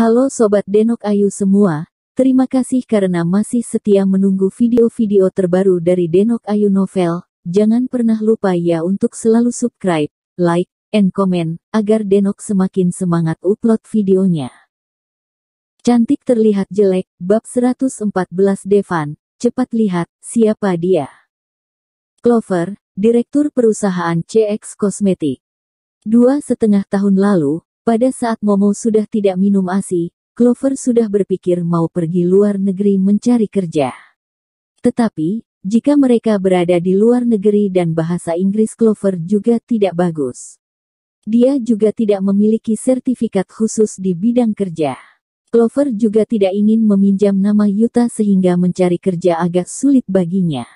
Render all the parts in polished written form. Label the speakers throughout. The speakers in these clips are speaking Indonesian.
Speaker 1: Halo Sobat Denok Ayu semua, terima kasih karena masih setia menunggu video-video terbaru dari Denok Ayu Novel. Jangan pernah lupa ya untuk selalu subscribe, like, and comment, agar Denok semakin semangat upload videonya. Cantik terlihat jelek, bab 114 Devan, cepat lihat, siapa dia? Clover, Direktur Perusahaan CX Kosmetik. 2,5 tahun lalu, pada saat Momo sudah tidak minum ASI, Clover sudah berpikir mau pergi luar negeri mencari kerja. Tetapi, jika mereka berada di luar negeri dan bahasa Inggris Clover juga tidak bagus. Dia juga tidak memiliki sertifikat khusus di bidang kerja. Clover juga tidak ingin meminjam nama Yuta sehingga mencari kerja agak sulit baginya.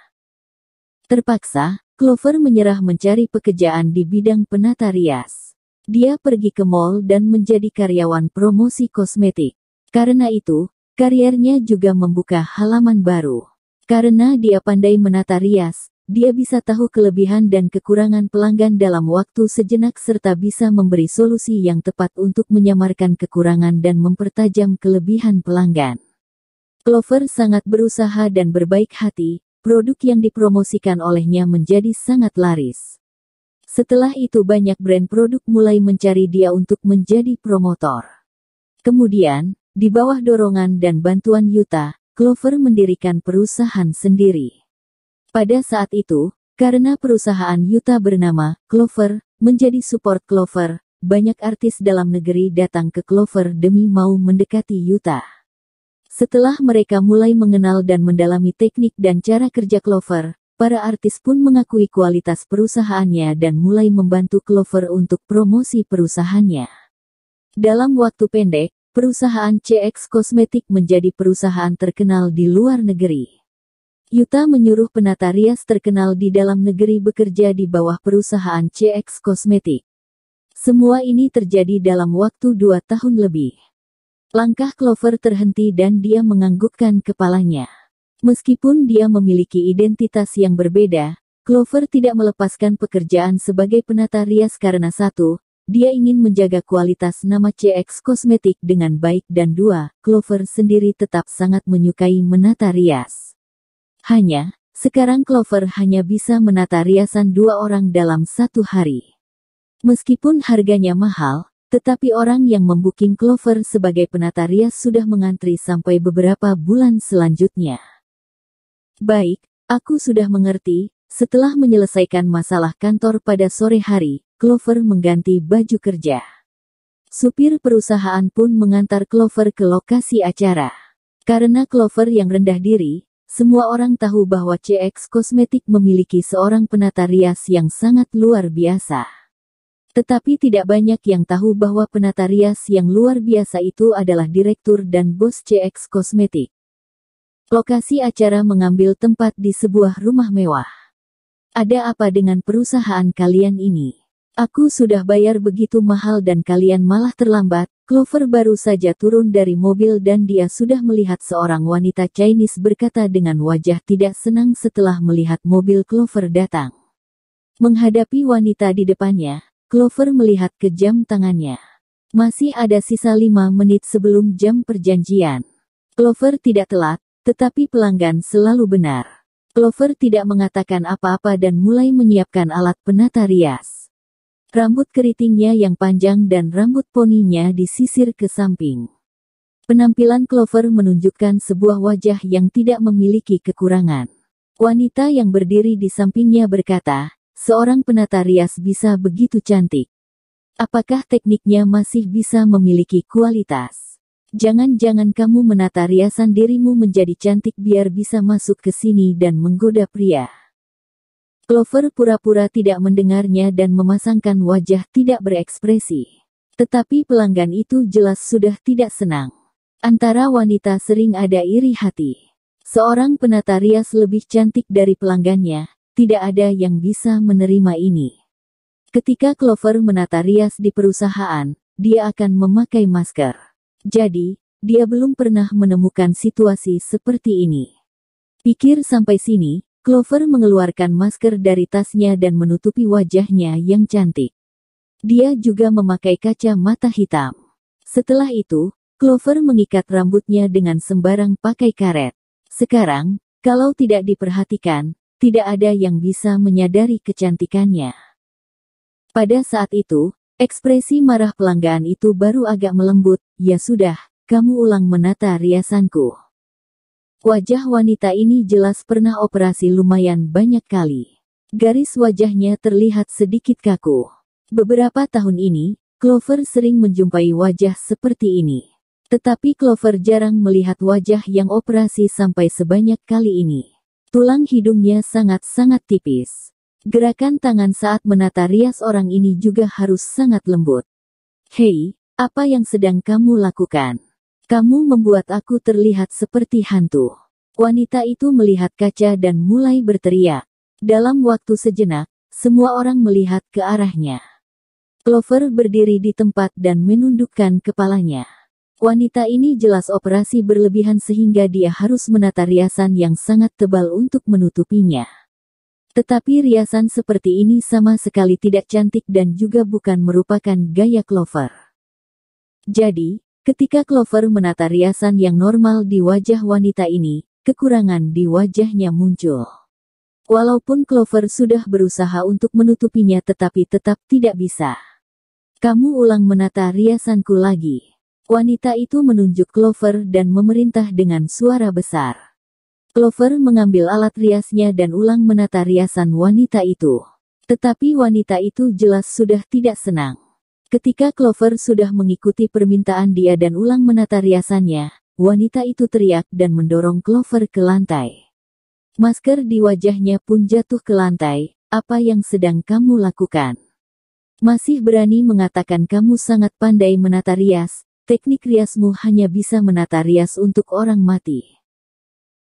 Speaker 1: Terpaksa, Clover menyerah mencari pekerjaan di bidang penata rias. Dia pergi ke mall dan menjadi karyawan promosi kosmetik. Karena itu, kariernya juga membuka halaman baru. Karena dia pandai menata rias, dia bisa tahu kelebihan dan kekurangan pelanggan dalam waktu sejenak serta bisa memberi solusi yang tepat untuk menyamarkan kekurangan dan mempertajam kelebihan pelanggan. Clover sangat berusaha dan berbaik hati, produk yang dipromosikan olehnya menjadi sangat laris. Setelah itu banyak brand produk mulai mencari dia untuk menjadi promotor. Kemudian, di bawah dorongan dan bantuan Yuta, Clover mendirikan perusahaan sendiri. Pada saat itu, karena perusahaan Yuta bernama Clover, menjadi support Clover, banyak artis dalam negeri datang ke Clover demi mau mendekati Yuta. Setelah mereka mulai mengenal dan mendalami teknik dan cara kerja Clover, para artis pun mengakui kualitas perusahaannya dan mulai membantu Clover untuk promosi perusahaannya. Dalam waktu pendek, perusahaan CX Kosmetik menjadi perusahaan terkenal di luar negeri. Yuta menyuruh penata rias terkenal di dalam negeri bekerja di bawah perusahaan CX Kosmetik. Semua ini terjadi dalam waktu 2 tahun lebih. Langkah Clover terhenti dan dia menganggukkan kepalanya. Meskipun dia memiliki identitas yang berbeda, Clover tidak melepaskan pekerjaan sebagai penata rias karena satu, dia ingin menjaga kualitas nama CX Kosmetik dengan baik dan dua, Clover sendiri tetap sangat menyukai menata rias. Hanya, sekarang Clover hanya bisa menata riasan 2 orang dalam 1 hari. Meskipun harganya mahal, tetapi orang yang membuking Clover sebagai penata rias sudah mengantri sampai beberapa bulan selanjutnya. Baik, aku sudah mengerti. Setelah menyelesaikan masalah kantor pada sore hari, Clover mengganti baju kerja. Supir perusahaan pun mengantar Clover ke lokasi acara. Karena Clover yang rendah diri, semua orang tahu bahwa CX Kosmetik memiliki seorang penata rias yang sangat luar biasa. Tetapi tidak banyak yang tahu bahwa penata rias yang luar biasa itu adalah direktur dan bos CX Kosmetik. Lokasi acara mengambil tempat di sebuah rumah mewah. Ada apa dengan perusahaan kalian ini? Aku sudah bayar begitu mahal dan kalian malah terlambat. Clover baru saja turun dari mobil dan dia sudah melihat seorang wanita Chinese berkata dengan wajah tidak senang setelah melihat mobil Clover datang. Menghadapi wanita di depannya, Clover melihat ke jam tangannya. Masih ada sisa 5 menit sebelum jam perjanjian. Clover tidak telat. Tetapi pelanggan selalu benar. Clover tidak mengatakan apa-apa dan mulai menyiapkan alat penata rias. Rambut keritingnya yang panjang dan rambut poninya disisir ke samping. Penampilan Clover menunjukkan sebuah wajah yang tidak memiliki kekurangan. Wanita yang berdiri di sampingnya berkata, seorang penata rias bisa begitu cantik. Apakah tekniknya masih bisa memiliki kualitas? Jangan-jangan kamu menata riasan dirimu menjadi cantik biar bisa masuk ke sini dan menggoda pria. Clover pura-pura tidak mendengarnya dan memasangkan wajah tidak berekspresi. Tetapi pelanggan itu jelas sudah tidak senang. Antara wanita sering ada iri hati. Seorang penata rias lebih cantik dari pelanggannya, tidak ada yang bisa menerima ini. Ketika Clover menata rias di perusahaan, dia akan memakai masker. Jadi, dia belum pernah menemukan situasi seperti ini. Pikir sampai sini, Clover mengeluarkan masker dari tasnya dan menutupi wajahnya yang cantik. Dia juga memakai kacamata hitam. Setelah itu, Clover mengikat rambutnya dengan sembarang pakai karet. Sekarang, kalau tidak diperhatikan, tidak ada yang bisa menyadari kecantikannya. Pada saat itu, ekspresi marah pelanggan itu baru agak melembut. Ya sudah, kamu ulang menata riasanku. Wajah wanita ini jelas pernah operasi lumayan banyak kali. Garis wajahnya terlihat sedikit kaku. Beberapa tahun ini, Clover sering menjumpai wajah seperti ini. Tetapi Clover jarang melihat wajah yang operasi sampai sebanyak kali ini. Tulang hidungnya sangat-sangat tipis. Gerakan tangan saat menata rias orang ini juga harus sangat lembut. Hei, apa yang sedang kamu lakukan? Kamu membuat aku terlihat seperti hantu. Wanita itu melihat kaca dan mulai berteriak. Dalam waktu sejenak, semua orang melihat ke arahnya. Clover berdiri di tempat dan menundukkan kepalanya. Wanita ini jelas operasi berlebihan sehingga dia harus menata riasan yang sangat tebal untuk menutupinya. Tetapi riasan seperti ini sama sekali tidak cantik dan juga bukan merupakan gaya Clover. Jadi, ketika Clover menata riasan yang normal di wajah wanita ini, kekurangan di wajahnya muncul. Walaupun Clover sudah berusaha untuk menutupinya tetapi tetap tidak bisa. Kamu ulang menata riasanku lagi. Wanita itu menunjuk Clover dan memerintah dengan suara besar. Clover mengambil alat riasnya dan ulang menata riasan wanita itu. Tetapi wanita itu jelas sudah tidak senang. Ketika Clover sudah mengikuti permintaan dia dan ulang menata riasannya, wanita itu teriak dan mendorong Clover ke lantai. Masker di wajahnya pun jatuh ke lantai. Apa yang sedang kamu lakukan? Masih berani mengatakan kamu sangat pandai menata rias, teknik riasmu hanya bisa menata rias untuk orang mati.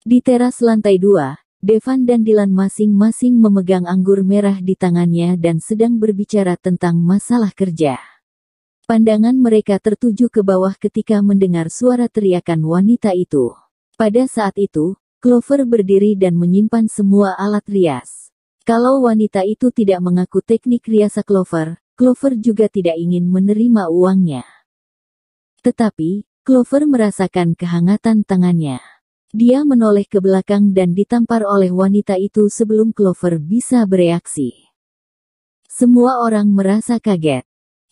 Speaker 1: Di teras lantai 2, Devan dan Dylan masing-masing memegang anggur merah di tangannya dan sedang berbicara tentang masalah kerja. Pandangan mereka tertuju ke bawah ketika mendengar suara teriakan wanita itu. Pada saat itu, Clover berdiri dan menyimpan semua alat rias. Kalau wanita itu tidak mengaku teknik riasa Clover, Clover juga tidak ingin menerima uangnya. Tetapi, Clover merasakan kehangatan tangannya. Dia menoleh ke belakang dan ditampar oleh wanita itu sebelum Clover bisa bereaksi. Semua orang merasa kaget.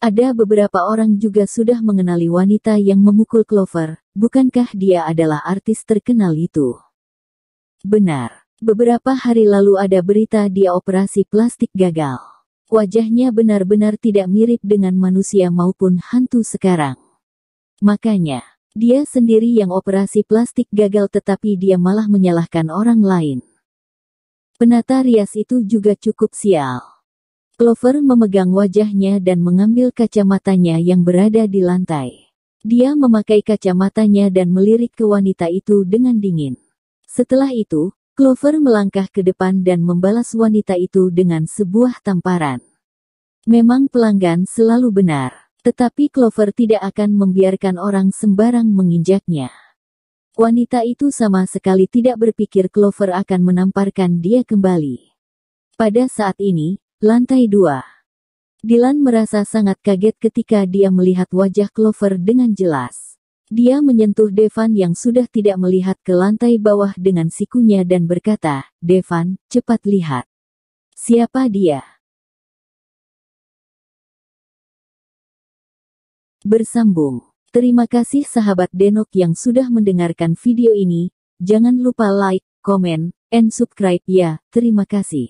Speaker 1: Ada beberapa orang juga sudah mengenali wanita yang memukul Clover. Bukankah dia adalah artis terkenal itu? Benar. Beberapa hari lalu ada berita dia operasi plastik gagal. Wajahnya benar-benar tidak mirip dengan manusia maupun hantu sekarang. Makanya, dia sendiri yang operasi plastik gagal tetapi dia malah menyalahkan orang lain. Penata rias itu juga cukup sial. Clover memegang wajahnya dan mengambil kacamatanya yang berada di lantai. Dia memakai kacamatanya dan melirik ke wanita itu dengan dingin. Setelah itu, Clover melangkah ke depan dan membalas wanita itu dengan sebuah tamparan. Memang pelanggan selalu benar. Tetapi Clover tidak akan membiarkan orang sembarang menginjaknya. Wanita itu sama sekali tidak berpikir Clover akan menamparkan dia kembali. Pada saat ini, lantai 2. Dylan merasa sangat kaget ketika dia melihat wajah Clover dengan jelas. Dia menyentuh Devan yang sudah tidak melihat ke lantai bawah dengan sikunya dan berkata, "Devan, cepat lihat. Siapa dia?" Bersambung. Terima kasih sahabat Denok yang sudah mendengarkan video ini. Jangan lupa like, comment, and subscribe ya. Terima kasih.